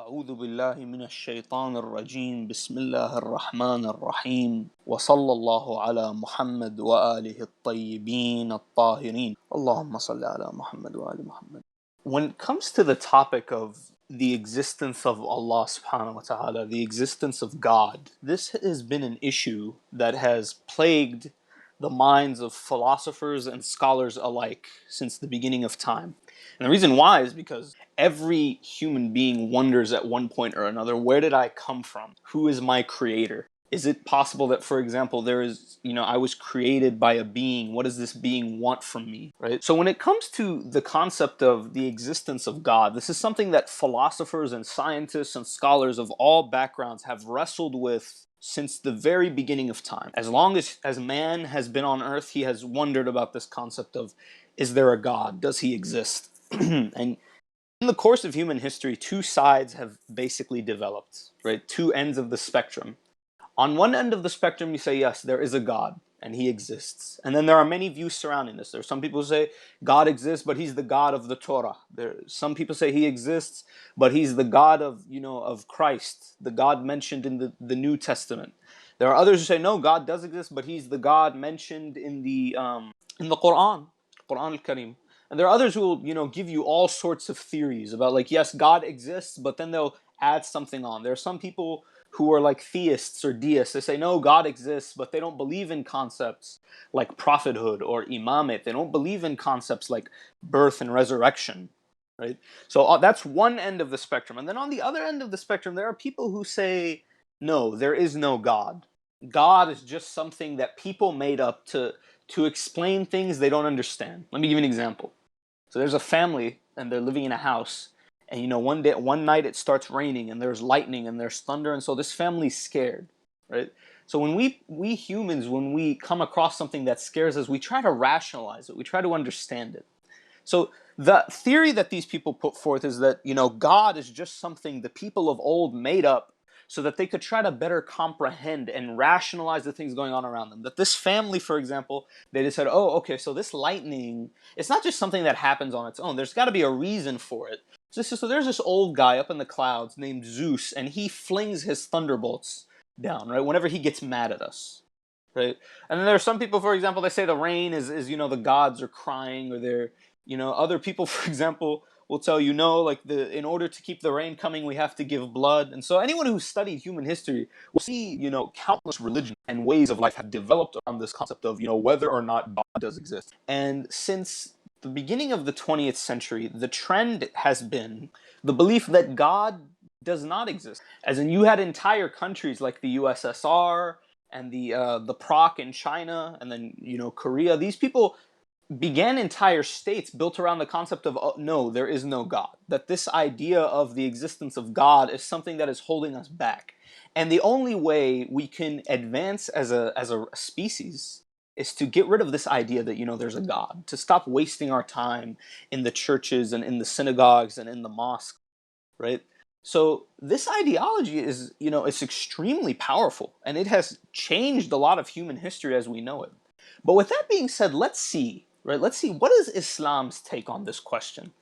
أعوذ بالله من الشيطان الرجيم بسم الله الرحمن الرحيم وصلى الله على محمد وآله الطيبين الطاهرين اللهم صل على محمد وآل محمد. When it comes to the topic of the existence of Allah subhanahu wa ta'ala, the existence of God, this has been an issue that has plagued the minds of philosophers and scholars alike since the beginning of time. And the reason why is because every human being wonders at one point or another, where did I come from? Who is my creator? Is it possible that, for example, I was created by a being? What does this being want from me, right? So when it comes to the concept of the existence of God, this is something that philosophers and scientists and scholars of all backgrounds have wrestled with since the very beginning of time. As long as man has been on earth, he has wondered about this concept of, is there a God? Does he exist? And in the course of human history, two sides have basically developed, right? Two ends of the spectrum. On one end of the spectrum, you say, yes, there is a God, and he exists. And then there are many views surrounding this. There are some people who say God exists, but he's the God of the Torah. Some people say he exists, but he's the God of Christ, the God mentioned in the New Testament. There are others who say, no, God does exist, but he's the God mentioned in the Quran al-Karim. And there are others who will, give you all sorts of theories about, like, yes, God exists, but then they'll add something on. There are some people who are like theists or deists. They say, no, God exists, but they don't believe in concepts like prophethood or imamate. They don't believe in concepts like birth and resurrection, right? So that's one end of the spectrum. And then on the other end of the spectrum, there are people who say, no, there is no God. God is just something that people made up to explain things they don't understand. Let me give you an example. So there's a family and they're living in a house, and one night it starts raining and there's lightning and there's thunder, and so this family's scared, right? So when we humans, when we come across something that scares us, we try to rationalize it, we try to understand it. So the theory that these people put forth is that, God is just something the people of old made up so that they could try to better comprehend and rationalize the things going on around them. That this family, for example, they just said, oh, okay, so this lightning, it's not just something that happens on its own. There's got to be a reason for it. So there's this old guy up in the clouds named Zeus, and he flings his thunderbolts down, right, whenever he gets mad at us, right? And then there are some people, for example, they say the rain is the gods are crying, or they're, other people, for example, will tell you, no, like in order to keep the rain coming, we have to give blood. And so anyone who's studied human history will see, countless religions and ways of life have developed around this concept of, whether or not God does exist. And since the beginning of the 20th century, the trend has been the belief that God does not exist. As in, you had entire countries like the USSR and the PROC in China, and then Korea. These people began entire states built around the concept of, oh, no, there is no God. That this idea of the existence of God is something that is holding us back. And the only way we can advance as a species is to get rid of this idea that, there's a God. To stop wasting our time in the churches and in the synagogues and in the mosques, right? So this ideology is, it's extremely powerful, and it has changed a lot of human history as we know it. But with that being said, let's see, what is Islam's take on this question?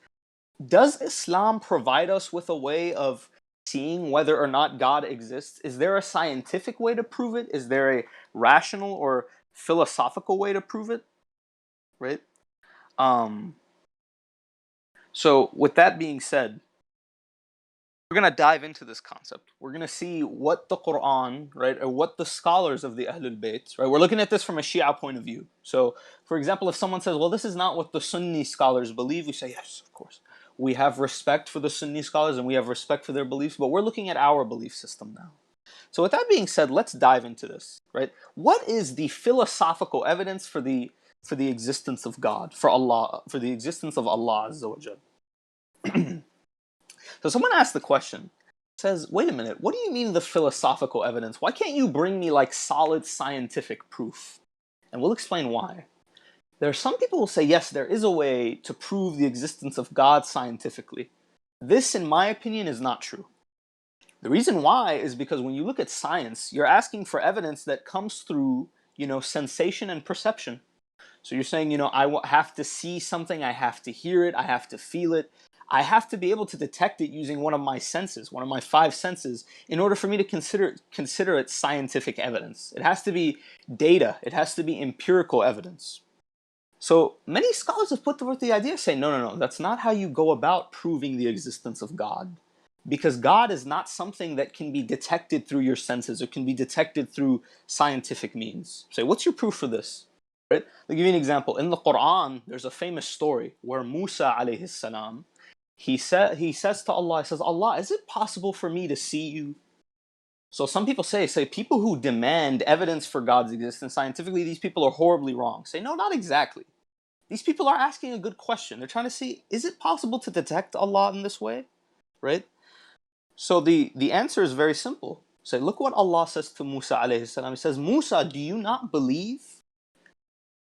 Does Islam provide us with a way of seeing whether or not God exists? Is there a scientific way to prove it? Is there a rational or philosophical way to prove it? Right? So with that being said, we're going to dive into this concept. We're going to see what the Quran, right, or what the scholars of the Ahlul Bayt, right, we're looking at this from a Shia point of view. So, for example, if someone says, well, this is not what the Sunni scholars believe, we say, yes, of course. We have respect for the Sunni scholars and we have respect for their beliefs, but we're looking at our belief system now. So with that being said, let's dive into this, right? What is the philosophical evidence for the existence of God, for Allah, for the existence of Allah Azza wa Jal? So someone asked the question, says, wait a minute, what do you mean the philosophical evidence? Why can't you bring me like solid scientific proof? And we'll explain why. There are some people who say, yes, there is a way to prove the existence of God scientifically. This, in my opinion, is not true. The reason why is because when you look at science, you're asking for evidence that comes through, sensation and perception. So you're saying, I have to see something, I have to hear it, I have to feel it, I have to be able to detect it using one of my senses, one of my five senses, in order for me to consider it scientific evidence. It has to be data. It has to be empirical evidence. So many scholars have put forth the idea, saying, no, that's not how you go about proving the existence of God. Because God is not something that can be detected through your senses or can be detected through scientific means. Say, what's your proof for this? Right? I'll give you an example. In the Quran, there's a famous story where Musa alayhi salam, he says to Allah, he says, Allah, is it possible for me to see you? So some people say people who demand evidence for God's existence scientifically, these people are horribly wrong. Say, no, not exactly. These people are asking a good question. They're trying to see, is it possible to detect Allah in this way? Right? So the answer is very simple. Say, look what Allah says to Musa alayhi salam. He says, Musa, do you not believe?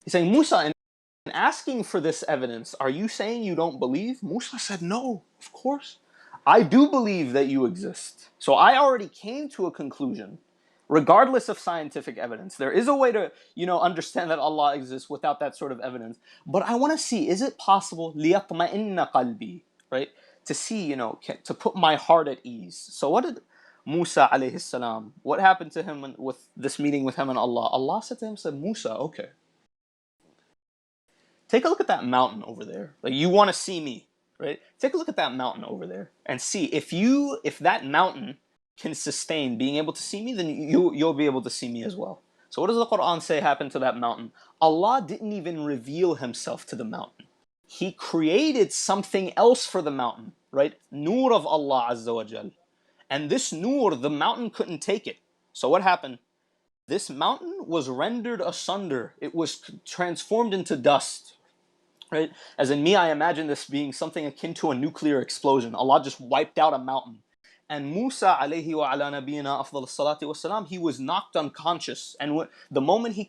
He's saying, Musa, in asking for this evidence, are you saying you don't believe? Musa said, no, of course. I do believe that you exist. So I already came to a conclusion, regardless of scientific evidence. There is a way to, understand that Allah exists without that sort of evidence. But I want to see, is it possible, لِيَطْمَئِنَّ قَلْبِي, right? To see, to put my heart at ease. So what did Musa alayhi salam, what happened to him with this meeting with him and Allah? Allah said to him, Musa, okay, take a look at that mountain over there. Like, you want to see me, right? Take a look at that mountain over there and see if that mountain can sustain being able to see me, then you'll be able to see me as well. So what does the Quran say happened to that mountain? Allah didn't even reveal himself to the mountain. He created something else for the mountain, right? Nur of Allah Azza wa Jal. And this nur, the mountain couldn't take it. So what happened? This mountain was rendered asunder. It was transformed into dust. Right? As in me, I imagine this being something akin to a nuclear explosion. Allah just wiped out a mountain. And Musa alayhi wa ala nabiyina afdal salati wasalam, he was knocked unconscious. And the moment he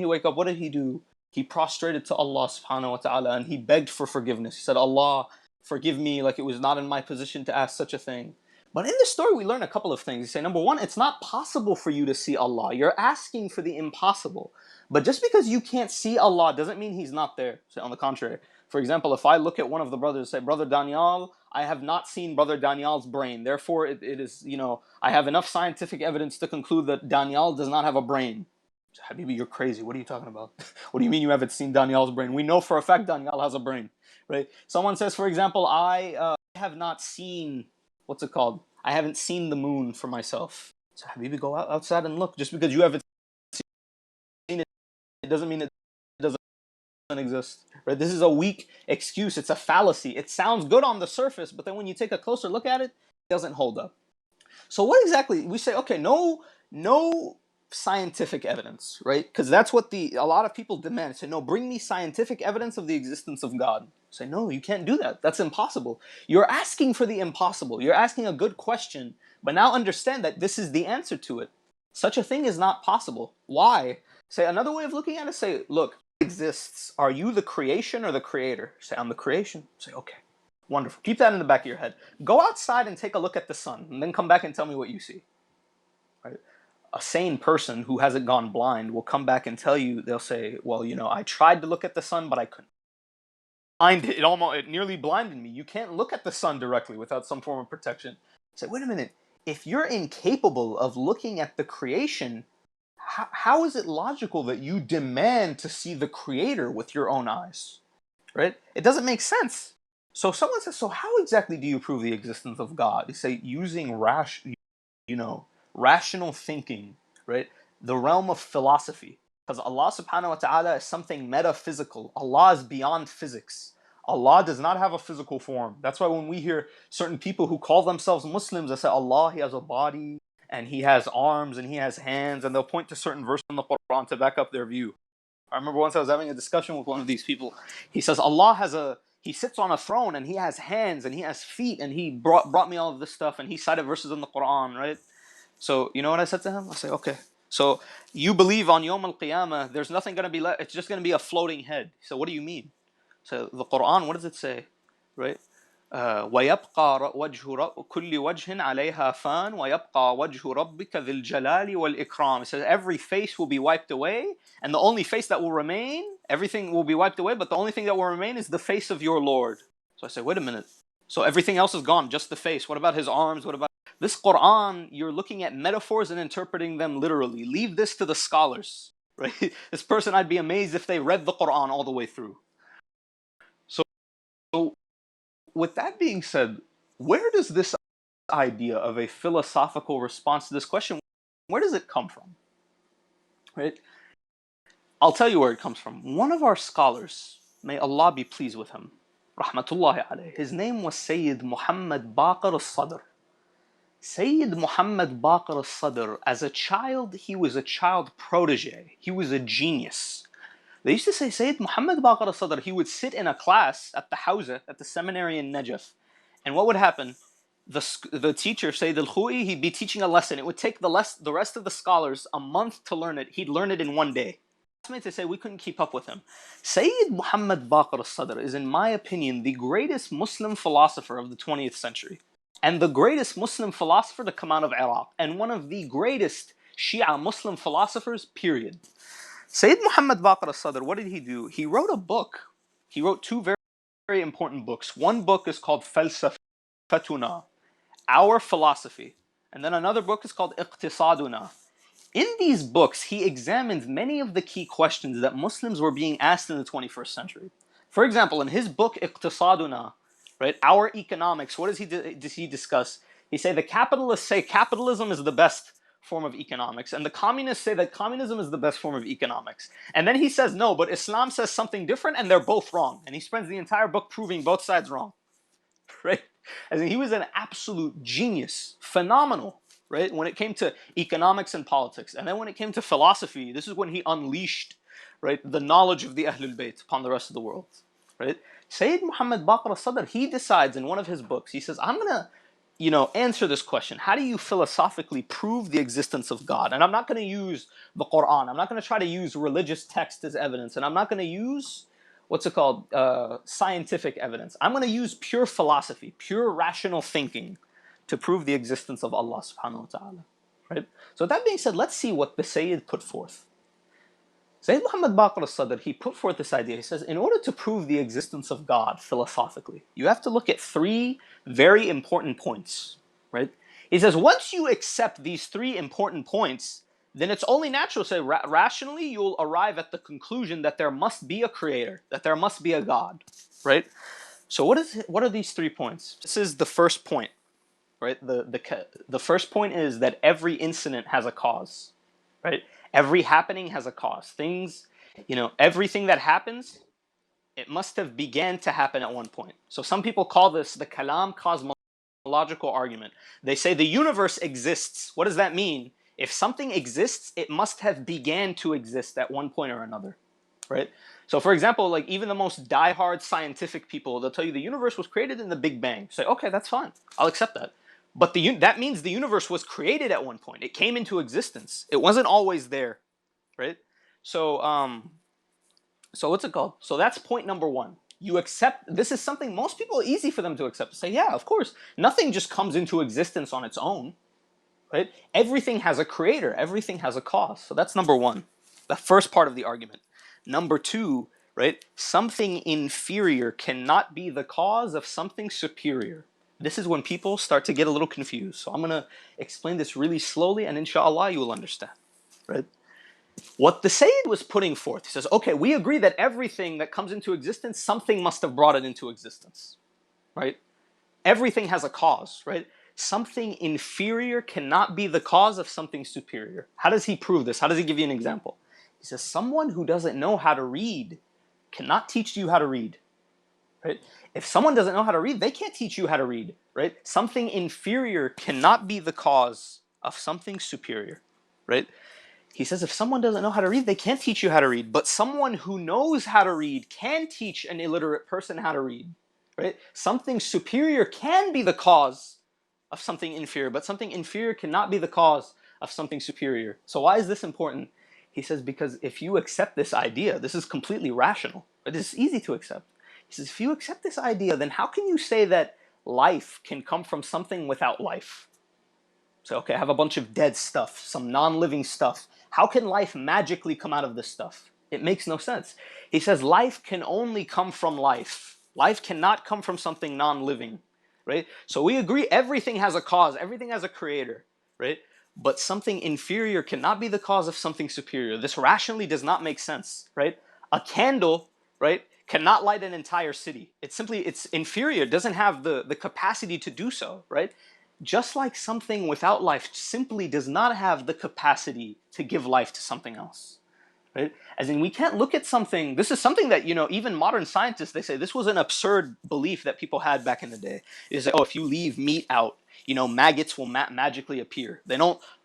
wake up, what did he do? He prostrated to Allah subhanahu wa ta'ala and he begged for forgiveness. He said, Allah, forgive me, like it was not in my position to ask such a thing. But in this story, we learn a couple of things. You say, number one, it's not possible for you to see Allah. You're asking for the impossible. But just because you can't see Allah doesn't mean He's not there. So on the contrary, for example, if I look at one of the brothers, say, Brother Daniel, I have not seen Brother Daniel's brain. Therefore, it is, I have enough scientific evidence to conclude that Daniel does not have a brain. So, Habibi, you're crazy. What are you talking about? What do you mean you haven't seen Daniel's brain? We know for a fact Daniel has a brain, right? Someone says, for example, I have not seen, what's it called? I haven't seen the moon for myself. So, Habibi, go outside and look. Just because you haven't seen it, it doesn't mean it doesn't exist. Right? This is a weak excuse. It's a fallacy. It sounds good on the surface, but then when you take a closer look at it, it doesn't hold up. So what exactly, we say, okay, no scientific evidence, right? Because that's what a lot of people demand. Say, no, bring me scientific evidence of the existence of God. Say, no, you can't do that. That's impossible. You're asking for the impossible. You're asking a good question, but now understand that this is the answer to it. Such a thing is not possible. Why? Say, another way of looking at it, say, look, exists. Are you the creation or the creator? Say, I'm the creation. Say, okay. Wonderful. Keep that in the back of your head. Go outside and take a look at the sun, and then come back and tell me what you see. Right? A sane person who hasn't gone blind will come back and tell you, they'll say, well, I tried to look at the sun, but I couldn't. It nearly blinded me. You can't look at the sun directly without some form of protection. Say, wait a minute. If you're incapable of looking at the creation, how is it logical that you demand to see the creator with your own eyes? Right? It doesn't make sense. So someone says, so how exactly do you prove the existence of God? You say, using rational thinking, right? The realm of philosophy. Because Allah subhanahu wa ta'ala is something metaphysical. Allah is beyond physics. Allah does not have a physical form. That's why when we hear certain people who call themselves Muslims, they say, Allah, He has a body, and He has arms, and He has hands, and they'll point to certain verses in the Quran to back up their view. I remember once I was having a discussion with one of these people. He says, He sits on a throne, and He has hands, and He has feet, and He brought me all of this stuff, and He cited verses in the Quran, right? So, you know what I said to him? I say, okay. So, you believe on Yawm al-Qiyamah, there's nothing going to be left. It's just going to be a floating head. So, what do you mean? So, the Quran, what does it say? Right? وَيَبْقَى وَجْهُ كُلِّ وَجْهٍ عَلَيْهَا فَانٍ وَيَبْقَى وَجْهُ رَبِّكَ ذِي الْجَلَالِ وَالْإِكْرَامِ. It says every face will be wiped away, and the only face that will remain, everything will be wiped away, but the only thing that will remain is the face of your Lord. So I say, wait a minute. So everything else is gone, just the face. What about his arms? What about this Quran? You're looking at metaphors and interpreting them literally. Leave this to the scholars, right? This person, I'd be amazed if they read the Quran all the way through. So with that being said, where does this idea of a philosophical response to this question, where does it come from? Right? I'll tell you where it comes from. One of our scholars, may Allah be pleased with him, rahmatullahi alayh, his name was Sayyid Muhammad Baqir al-Sadr. Sayyid Muhammad Baqir al-Sadr, as a child, he was a child protege. He was a genius. They used to say Sayyid Muhammad Baqir al-Sadr, he would sit in a class at the Hawza, at the seminary in Najaf. And what would happen? The teacher, Sayyid al-Khou'i, he'd be teaching a lesson. It would take the rest of the scholars a month to learn it. He'd learn it in one day. To say we couldn't keep up with him. Sayyid Muhammad Baqir al-Sadr is, in my opinion, the greatest Muslim philosopher of the 20th century. And the greatest Muslim philosopher to come out of Iraq. And one of the greatest Shia Muslim philosophers, period. Sayyid Muhammad Baqir al-Sadr, what did he do? He wrote a book. He wrote two very, very important books. One book is called Falsafatuna, Our Philosophy. And then another book is called Iqtisaduna. In these books, he examined many of the key questions that Muslims were being asked in the 21st century. For example, in his book Iqtisaduna, right, Our Economics, what does he discuss? He say the capitalists say capitalism is the best form of economics, and the communists say that communism is the best form of economics. And then he says no, but Islam says something different, and they're both wrong. And he spends the entire book proving both sides wrong. Right? As in, he was an absolute genius, phenomenal, right, when it came to economics and politics. And then when it came to philosophy, this is when he unleashed, right, the knowledge of the Ahlul Bayt upon the rest of the world, right? Sayyid Muhammad Baqir al-Sadr, he decides in one of his books, he says, I'm going to, answer this question. How do you philosophically prove the existence of God? And I'm not going to use the Quran. I'm not going to try to use religious text as evidence. And I'm not going to use scientific evidence. I'm going to use pure philosophy, pure rational thinking to prove the existence of Allah subhanahu wa ta'ala. Right? So with that being said, let's see what the Sayyid put forth. Sayyid Muhammad Baqir al-Sadr, he put forth this idea. He says, in order to prove the existence of God philosophically, you have to look at three very important points. Right? He says, once you accept these three important points, then it's only natural to say rationally you'll arrive at the conclusion that there must be a creator, that there must be a God, right? So what are these 3 points? This is the first point, right? The first point is that every incident has a cause, right? Every happening has a cause. Things, everything that happens, it must have began to happen at one point. So some people call this the Kalam cosmological argument. They say the universe exists. What does that mean? If something exists, it must have began to exist at one point or another, right? So for example, like even the most diehard scientific people, they'll tell you the universe was created in the Big Bang. Say, okay, that's fine. I'll accept that. But that means the universe was created at one point. It came into existence. It wasn't always there, right? So what's it called? So that's point number one. You accept, this is something most people, easy for them to accept. Say, yeah, of course. Nothing just comes into existence on its own. Right? Everything has a creator. Everything has a cause. So that's number one, the first part of the argument. Number two, right? Something inferior cannot be the cause of something superior. This is when people start to get a little confused. So I'm going to explain this really slowly, and inshallah you will understand. Right? What the Sayyid was putting forth, he says, okay, we agree that everything that comes into existence, something must have brought it into existence. Right? Everything has a cause, right? Something inferior cannot be the cause of something superior. How does he prove this? How does he give you an example? He says, someone who doesn't know how to read cannot teach you how to read. Right? If someone doesn't know how to read, they can't teach you how to read. Right? Something inferior cannot be the cause of something superior. Right? He says, if someone doesn't know how to read, they can't teach you how to read. But someone who knows how to read can teach an illiterate person how to read. Right? Something superior can be the cause of something inferior, but something inferior cannot be the cause of something superior. So why is this important? He says, because if you accept this idea, this is completely rational, but this is easy to accept. He says, if you accept this idea, then how can you say that life can come from something without life? So, okay, I have a bunch of dead stuff, some non-living stuff. How can life magically come out of this stuff? It makes no sense. He says life can only come from life. Life cannot come from something non-living. right? So we agree everything has a cause, everything has a creator, right? But something inferior cannot be the cause of something superior. This rationally does not make sense, right? A candle, right, cannot light an entire city. It's inferior, it doesn't have the capacity to do so, right? Just like something without life simply does not have the capacity to give life to something else. Right? As in, we can't look at something. This is something that, even modern scientists, they say this was an absurd belief that people had back in the day. Is that, oh, if you leave meat out, maggots will magically appear. They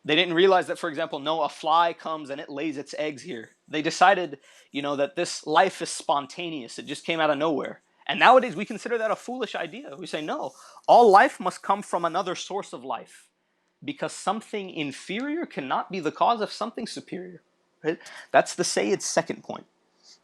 didn't realize that, for example, no, a fly comes and it lays its eggs here. They decided, that this life is spontaneous. It just came out of nowhere. And nowadays we consider that a foolish idea. We say, no, all life must come from another source of life, because something inferior cannot be the cause of something superior. Right? That's the Sayyid's second point.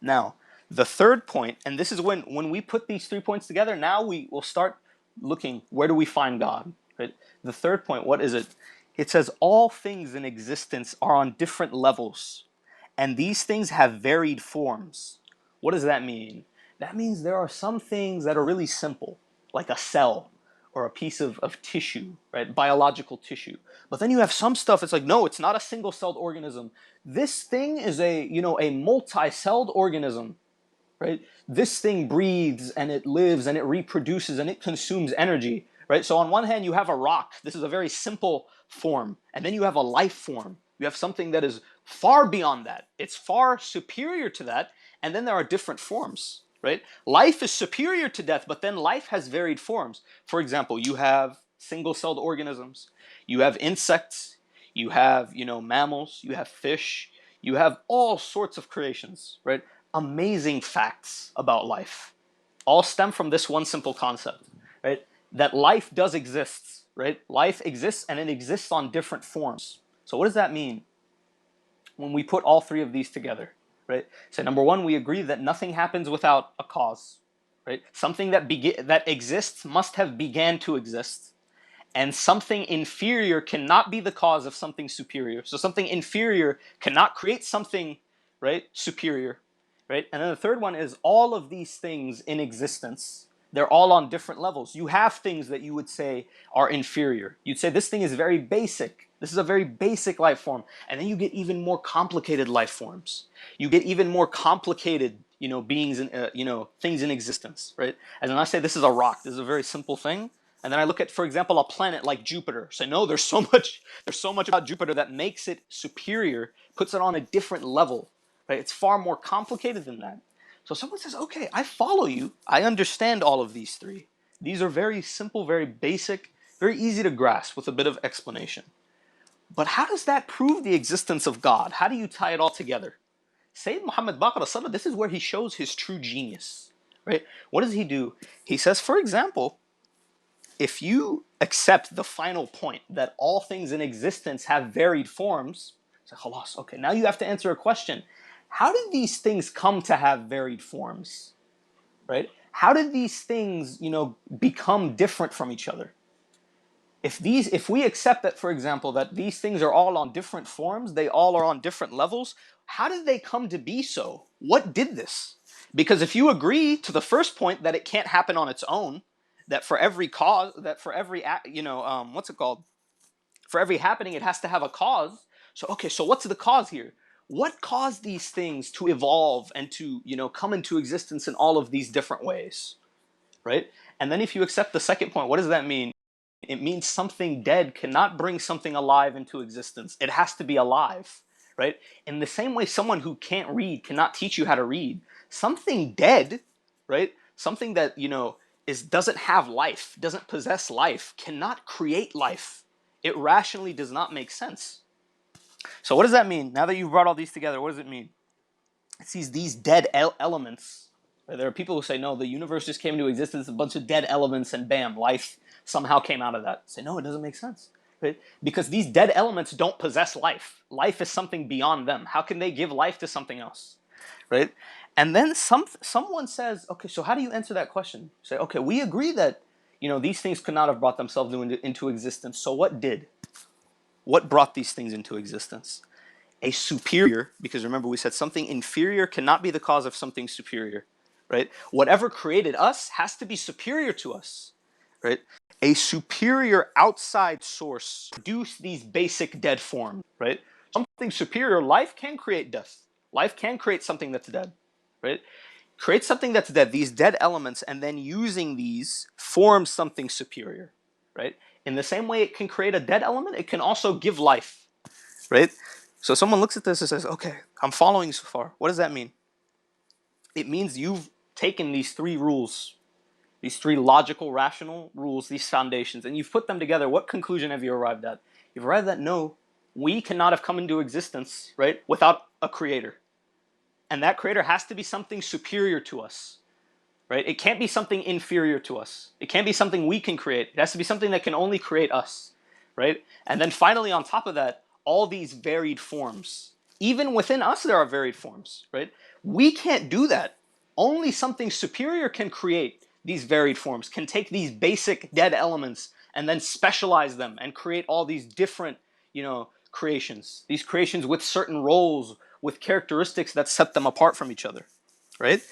Now, the third point, and this is when we put these 3 points together, now we will start looking, where do we find God? Right? The third point, what is it? It says all things in existence are on different levels, and these things have varied forms. What does that mean? That means there are some things that are really simple, like a cell or a piece of tissue, right? Biological tissue. But then you have some stuff, it's like, no, it's not a single-celled organism. This thing is a multi-celled organism, right? This thing breathes and it lives and it reproduces and it consumes energy, right? So on one hand, you have a rock. This is a very simple form. And then you have a life form. You have something that is far beyond that. It's far superior to that. And then there are different forms, right? Life is superior to death, but then life has varied forms. For example, you have single-celled organisms. You have insects. You have, mammals. You have fish. You have all sorts of creations, right? Amazing facts about life all stem from this one simple concept, right? That life does exist, right? Life exists and it exists on different forms. So what does that mean when we put all three of these together, right? So number one, we agree that nothing happens without a cause, right? Something that exists must have began to exist. And something inferior cannot be the cause of something superior. So something inferior cannot create something, right, superior, right? And then the third one is all of these things in existence, they're all on different levels. You have things that you would say are inferior. You'd say this thing is very basic. This is a very basic life form. And then you get even more complicated life forms. You get even more complicated, beings and, things in existence, right? And then I say this is a rock. This is a very simple thing. And then I look at, for example, a planet like Jupiter. Say, no, there's so much about Jupiter that makes it superior, puts it on a different level, right? It's far more complicated than that. So someone says, okay, I follow you. I understand all of these three. These are very simple, very basic, very easy to grasp with a bit of explanation. But how does that prove the existence of God? How do you tie it all together? Sayyid Muhammad Baqir, this is where he shows his true genius, right? What does he do? He says, for example, if you accept the final point that all things in existence have varied forms, say, khalas, okay, now you have to answer a question. How did these things come to have varied forms, right? How did these things, become different from each other? If we accept that, for example, that these things are all on different forms, they all are on different levels, how did they come to be so? What did this? Because if you agree to the first point that it can't happen on its own, that for every cause, that for every, for every happening, it has to have a cause. So, okay, so what's the cause here? What caused these things to evolve and to, come into existence in all of these different ways, right? And then if you accept the second point, what does that mean? It means something dead cannot bring something alive into existence. It has to be alive, right? In the same way, someone who can't read cannot teach you how to read. Something dead, right? Something that, doesn't have life, doesn't possess life, cannot create life. It rationally does not make sense. So what does that mean? Now that you've brought all these together, what does it mean? It sees these dead elements. There are people who say, no, the universe just came into existence, a bunch of dead elements, and bam, life somehow came out of that. Say, no, it doesn't make sense. Right? Because these dead elements don't possess life. Life is something beyond them. How can they give life to something else? Right? And then someone says, okay, so how do you answer that question? Say, okay, we agree that these things could not have brought themselves into existence. So what did? What brought these things into existence? A superior, because remember we said something inferior cannot be the cause of something superior, right? Whatever created us has to be superior to us, right? a superior outside source produce these basic dead forms, right? Something superior, life can create death. Life can create something that's dead, right? Create something that's dead, these dead elements, and then using these form something superior, right? In the same way it can create a dead element, it can also give life, right? So someone looks at this and says, okay, I'm following so far. What does that mean? It means you've taken these three rules, these three logical, rational rules, these foundations, and you've put them together. What conclusion have you arrived at? You've arrived at no, we cannot have come into existence, right, without a creator. And that creator has to be something superior to us, right? It can't be something inferior to us. It can't be something we can create. It has to be something that can only create us, right? And then finally, on top of that, all these varied forms. Even within us, there are varied forms, right? We can't do that. Only something superior can create these varied forms, can take these basic dead elements and then specialize them and create all these different, creations. These creations with certain roles, with characteristics that set them apart from each other, right?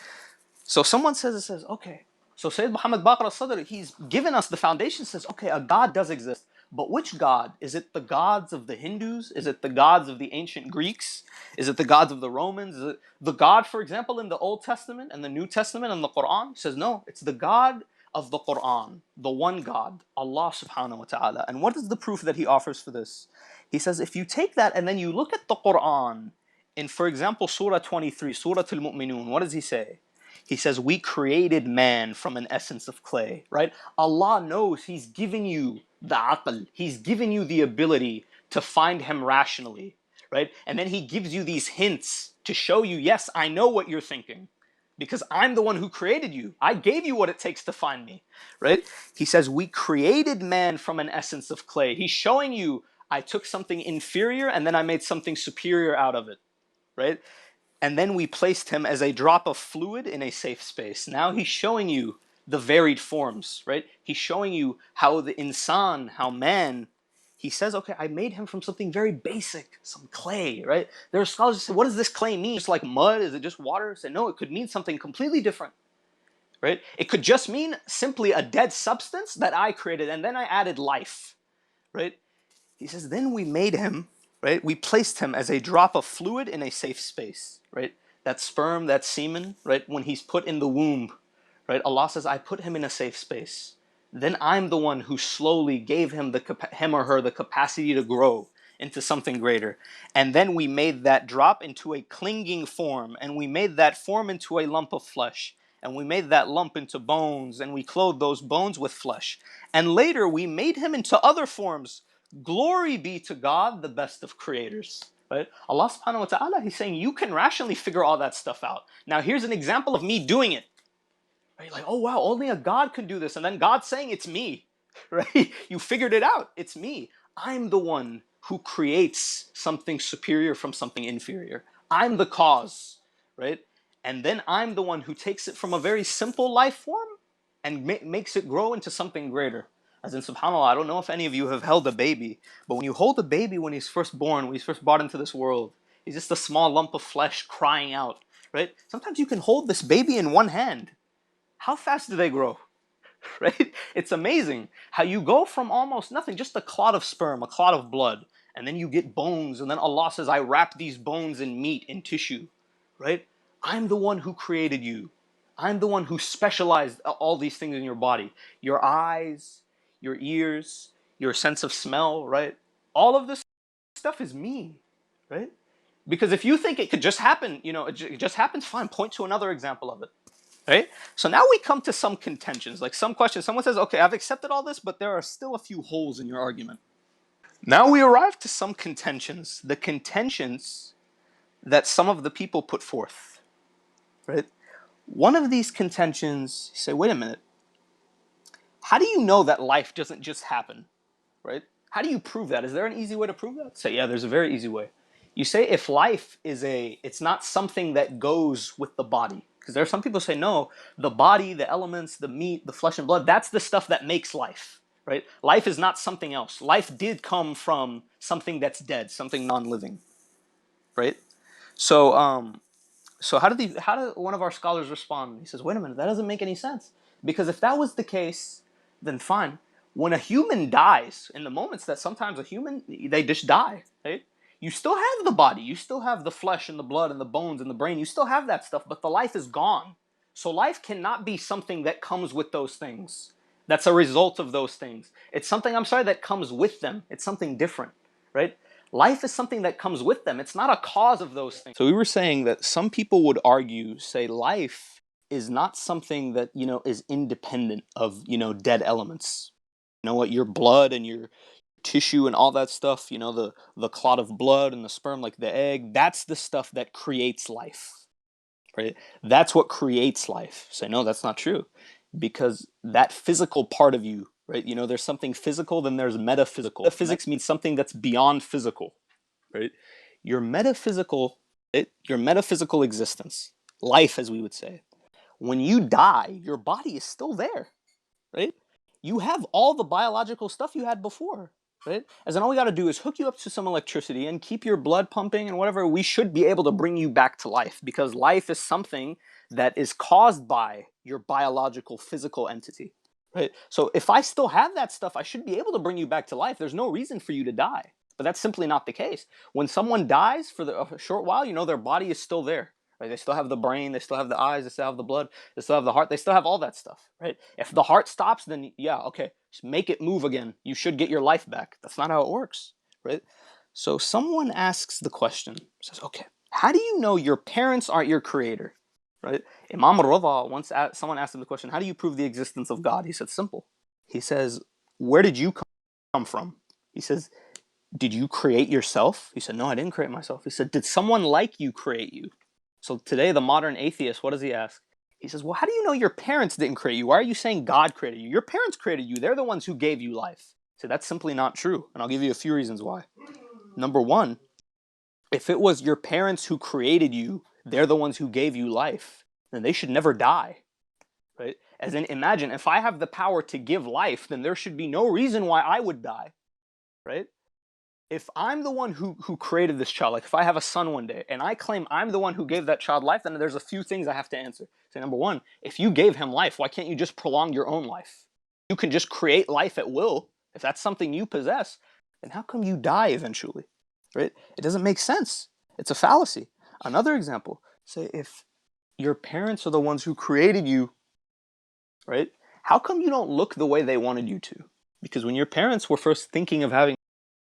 So someone says, okay, so Sayyid Muhammad Baqir al-Sadr, he's given us the foundation, says, okay, a God does exist. But which God? Is it the gods of the Hindus? Is it the gods of the ancient Greeks? Is it the gods of the Romans? Is it the God, for example, in the Old Testament and the New Testament and the Quran? He says, no, it's the God of the Quran, the one God, Allah subhanahu wa ta'ala. And what is the proof that he offers for this? He says, if you take that and then you look at the Quran, in, for example, Surah 23, Surah Al-Mu'minun, what does he say? He says, we created man from an essence of clay, right? Allah knows He's given you the aql. He's given you the ability to find Him rationally, right? And then He gives you these hints to show you, yes, I know what you're thinking because I'm the one who created you. I gave you what it takes to find me, right? He says, we created man from an essence of clay. He's showing you, I took something inferior and then I made something superior out of it, right? And then we placed him as a drop of fluid in a safe space. Now he's showing you the varied forms, right? He's showing you how the insan, how man, he says, okay, I made him from something very basic, some clay, right? There are scholars who say, what does this clay mean? Just like mud? Is it just water? Say, no, it could mean something completely different, right? It could just mean simply a dead substance that I created and then I added life, right? He says, then we made him, right? We placed him as a drop of fluid in a safe space, right? That sperm, that semen, right? When he's put in the womb, right? Allah says, I put him in a safe space. Then I'm the one who slowly gave him him or her the capacity to grow into something greater. And then we made that drop into a clinging form, and we made that form into a lump of flesh. And we made that lump into bones, and we clothed those bones with flesh. And later we made him into other forms. Glory be to God, the best of creators. Right? Allah subhanahu wa ta'ala, He's saying you can rationally figure all that stuff out. Now here's an example of me doing it. Right? Like, oh wow, only a God could do this. And then God's saying it's me. Right? You figured it out. It's me. I'm the one who creates something superior from something inferior. I'm the cause. Right? And then I'm the one who takes it from a very simple life form and makes it grow into something greater. As in, subhanAllah, I don't know if any of you have held a baby, but when you hold a baby when he's first born, when he's first brought into this world, he's just a small lump of flesh crying out, right? Sometimes you can hold this baby in one hand. How fast do they grow? Right? It's amazing how you go from almost nothing, just a clot of sperm, a clot of blood, and then you get bones, and then Allah says, I wrap these bones in meat, in tissue, right? I'm the one who created you. I'm the one who specialized all these things in your body. Your eyes, your ears, your sense of smell, right? All of this stuff is me, right? Because if you think it could just happen, it just happens, fine, point to another example of it. Right? So now we come to some contentions, like some questions. Someone says, okay, I've accepted all this, but there are still a few holes in your argument. Now we arrive to some contentions, the contentions that some of the people put forth. Right? One of these contentions, you say, wait a minute, how do you know that life doesn't just happen? Right? How do you prove that? Is there an easy way to prove that? Say, yeah, there's a very easy way. You say if life is it's not something that goes with the body. Because there are some people who say, no, the body, the elements, the meat, the flesh and blood, that's the stuff that makes life, right? Life is not something else. Life did come from something that's dead, something non-living, right? So, so how did one of our scholars respond? He says, wait a minute, that doesn't make any sense. Because if that was the case, then fine. When a human dies, in the moments that sometimes a human, they just die, right? You still have the body, you still have the flesh and the blood and the bones and the brain, you still have that stuff, but the life is gone. So life cannot be something that comes with those things. That's a result of those things. It's something, I'm sorry, that comes with them. It's something different, right? Life is something that comes with them. It's not a cause of those things. So we were saying that some people would argue, say life is not something that, is independent of, dead elements. You know what, your blood and your tissue and all that stuff, the clot of blood and the sperm, like the egg, that's the stuff that creates life, right? That's what creates life. Say, no, that's not true. Because that physical part of you, right? There's something physical, then there's metaphysical. Metaphysics means something that's beyond physical, right? Your metaphysical, your metaphysical existence, life, as we would say. When you die, your body is still there, right? You have all the biological stuff you had before, right? As in, all we got to do is hook you up to some electricity and keep your blood pumping and whatever. We should be able to bring you back to life, because life is something that is caused by your biological physical entity, right? So if I still have that stuff, I should be able to bring you back to life. There's no reason for you to die. But that's simply not the case. When someone dies for a short while, their body is still there. Right? They still have the brain, they still have the eyes, they still have the blood, they still have the heart, they still have all that stuff, right? If the heart stops, then yeah, okay, just make it move again. You should get your life back. That's not how it works, right? So someone asks the question, says, okay, how do you know your parents aren't your creator, right? Imam al-Rida, someone asked him the question, how do you prove the existence of God? He said, simple. He says, where did you come from? He says, did you create yourself? He said, no, I didn't create myself. He said, did someone like you create you? So today, the modern atheist, what does he ask? He says, well, how do you know your parents didn't create you? Why are you saying God created you? Your parents created you. They're the ones who gave you life. So that's simply not true. And I'll give you a few reasons why. Number one, if it was your parents who created you, they're the ones who gave you life, then they should never die, right? As in, imagine, if I have the power to give life, then there should be no reason why I would die, right? If I'm the one who created this child, like if I have a son one day and I claim I'm the one who gave that child life, then there's a few things I have to answer. Say, number one, if you gave him life, why can't you just prolong your own life? You can just create life at will. If that's something you possess, then how come you die eventually, right? It doesn't make sense. It's a fallacy. Another example, say if your parents are the ones who created you, right? How come you don't look the way they wanted you to? Because when your parents were first thinking of having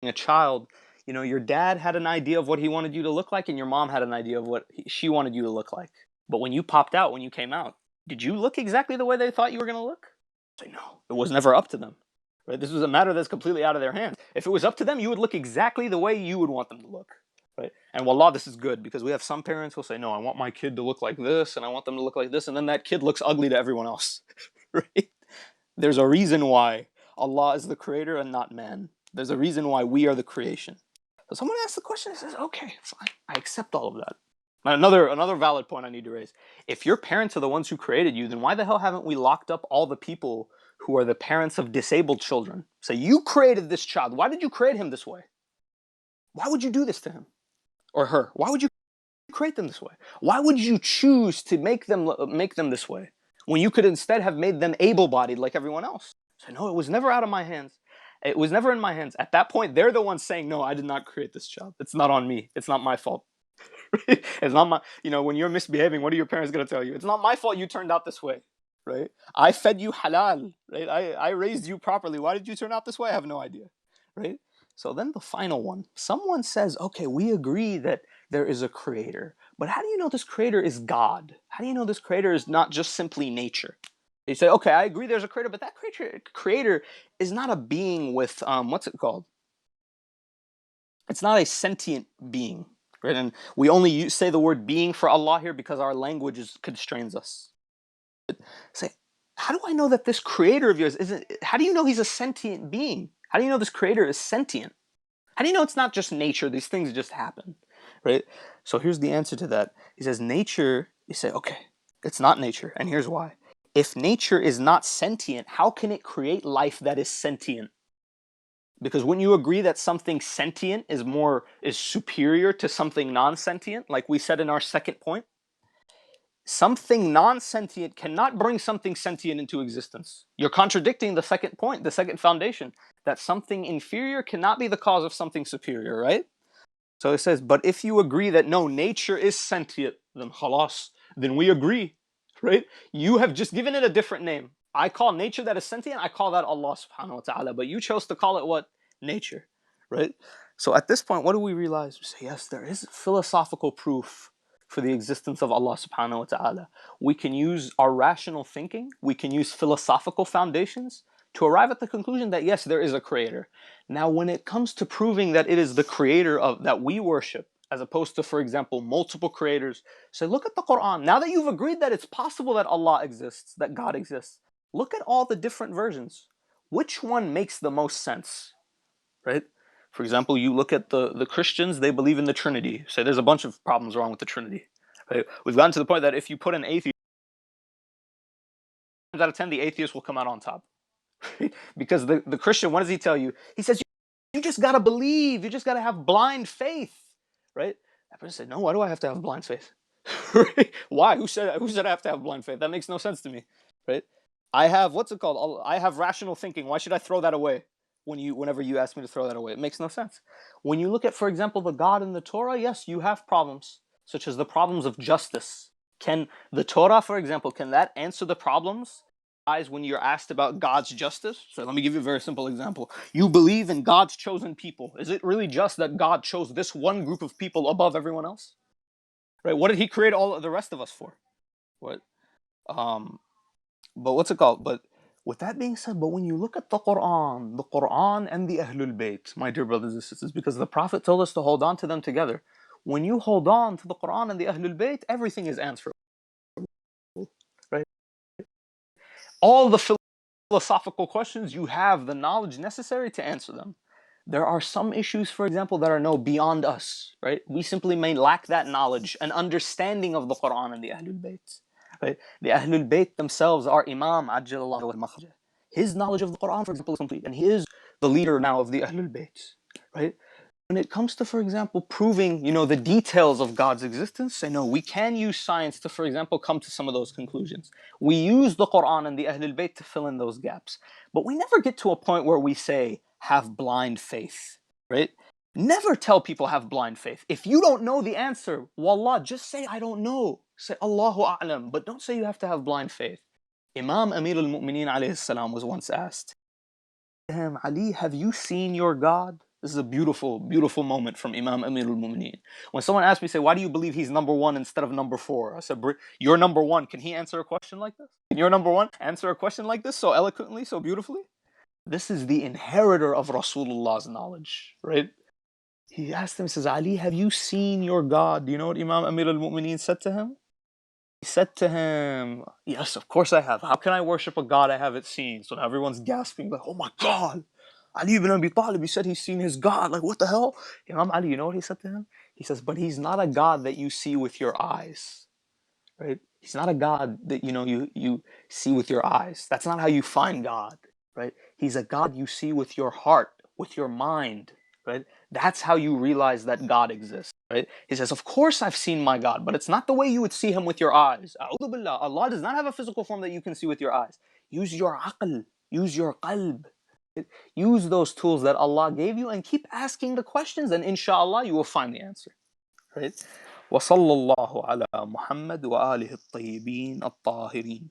a child, your dad had an idea of what he wanted you to look like, and your mom had an idea of what she wanted you to look like. But when you popped out, when you came out, did you look exactly the way they thought you were going to look? Say, no, it was never up to them. Right? This was a matter that's completely out of their hands. If it was up to them, you would look exactly the way you would want them to look. Right? And wallah, this is good, because we have some parents who say, no, I want my kid to look like this, and I want them to look like this, and then that kid looks ugly to everyone else. Right? There's a reason why Allah is the creator and not man. There's a reason why we are the creation. So someone asks the question and says, okay, fine, I accept all of that. Another valid point I need to raise. If your parents are the ones who created you, then why the hell haven't we locked up all the people who are the parents of disabled children? Say, you created this child. Why did you create him this way? Why would you do this to him? Or her? Why would you create them this way? Why would you choose to make them this way when you could instead have made them able-bodied like everyone else? So no, it was never out of my hands. It was never in my hands. At that point, they're the ones saying, no, I did not create this child. It's not on me. It's not my fault. It's not my, when you're misbehaving, what are your parents going to tell you? It's not my fault you turned out this way, right? I fed you halal, right? I raised you properly. Why did you turn out this way? I have no idea, right? So then the final one, someone says, okay, we agree that there is a creator, but how do you know this creator is God? How do you know this creator is not just simply nature? You say, okay, I agree there's a creator, but that creator is not a being with, what's it called? It's not a sentient being, right? And we only say the word being for Allah here because our language constrains us. Say, how do I know that this creator of yours isn't, how do you know he's a sentient being? How do you know this creator is sentient? How do you know it's not just nature? These things just happen, right? So here's the answer to that. He says nature, you say, okay, it's not nature, and here's why. If nature is not sentient, how can it create life that is sentient? Because wouldn't you agree that something sentient is superior to something non-sentient, like we said in our second point? Something non-sentient cannot bring something sentient into existence. You're contradicting the second point, the second foundation, that something inferior cannot be the cause of something superior, right? So it says, but if you agree that no, nature is sentient, then khalas, then we agree, right? You have just given it a different name. I call nature that is sentient, I call that Allah subhanahu wa ta'ala, but you chose to call it what? Nature, right? So at this point, what do we realize? We say, yes, there is philosophical proof for the existence of Allah subhanahu wa ta'ala. We can use our rational thinking, we can use philosophical foundations to arrive at the conclusion that yes, there is a creator. Now, when it comes to proving that it is the creator of that we worship, as opposed to, for example, multiple creators, say, look at the Quran. Now that you've agreed that it's possible that Allah exists, that God exists, look at all the different versions. Which one makes the most sense, right? For example, you look at the Christians, they believe in the Trinity. Say there's a bunch of problems wrong with the Trinity. Right? We've gotten to the point that if you put an atheist, out of 10, the atheist will come out on top. Right? Because the Christian, what does he tell you? He says, you just got to believe. You just got to have blind faith. Right? That person said, no, why do I have to have blind faith? Right? Why? Who said I have to have blind faith? That makes no sense to me. Right? I have, what's it called? I have rational thinking. Why should I throw that away? Whenever you ask me to throw that away, it makes no sense. When you look at, for example, the God in the Torah, yes, you have problems, such as the problems of justice. Can the Torah, for example, can that answer the problems when you're asked about God's justice? So let me give you a very simple example. You believe in God's chosen people. Is it really just that God chose this one group of people above everyone else? Right? What did he create all of the rest of us for? What? But what's it called? But with that being said, but when you look at the Quran and the Ahlul Bayt, my dear brothers and sisters, because the Prophet told us to hold on to them together. When you hold on to the Quran and the Ahlul Bayt, everything is answerable, right? All the philosophical questions, you have the knowledge necessary to answer them. There are some issues, for example, that are beyond us, right? We simply may lack that knowledge and understanding of the Quran and the Ahlul Bayt. Right? The Ahlul Bayt themselves are Imam Ajjalallahu al-Makhraj. His knowledge of the Quran, for example, is complete, and he is the leader now of the Ahlul Bayt. Right? When it comes to, for example, proving, the details of God's existence, I know we can use science to, for example, come to some of those conclusions. We use the Quran and the Ahlul Bayt to fill in those gaps. But we never get to a point where we say, have blind faith, right? Never tell people have blind faith. If you don't know the answer, wallah, just say, I don't know. Say, Allahu A'lam, but don't say you have to have blind faith. Imam Amir al-Mu'mineen alayhi salam was once asked him, Ali, have you seen your God? This is a beautiful, beautiful moment from Imam Amir al-Mu'mineen. When someone asked me, say, why do you believe he's number one instead of number four? I said, you're number one. Can he answer a question like this? Can your number one answer a question like this so eloquently, so beautifully? This is the inheritor of Rasulullah's knowledge, right? He asked him, he says, Ali, have you seen your God? Do you know what Imam Amir al-Mu'mineen said to him? He said to him, yes, of course I have. How can I worship a God I haven't seen? So now everyone's gasping, like, oh my God. Ali ibn Abi Talib, he said he's seen his God. Like, what the hell? Imam Ali, you know what he said to him? He says, but he's not a God that you see with your eyes, right? He's not a God that, you see with your eyes. That's not how you find God, right? He's a God you see with your heart, with your mind, right? That's how you realize that God exists, right? He says, of course I've seen my God, but it's not the way you would see him with your eyes. A'udhu billah. Allah does not have a physical form that you can see with your eyes. Use your aql, use your qalb. Use those tools that Allah gave you and keep asking the questions, and inshallah you will find the answer, right? وصلى الله على محمد وآله الطيبين الطاهرين.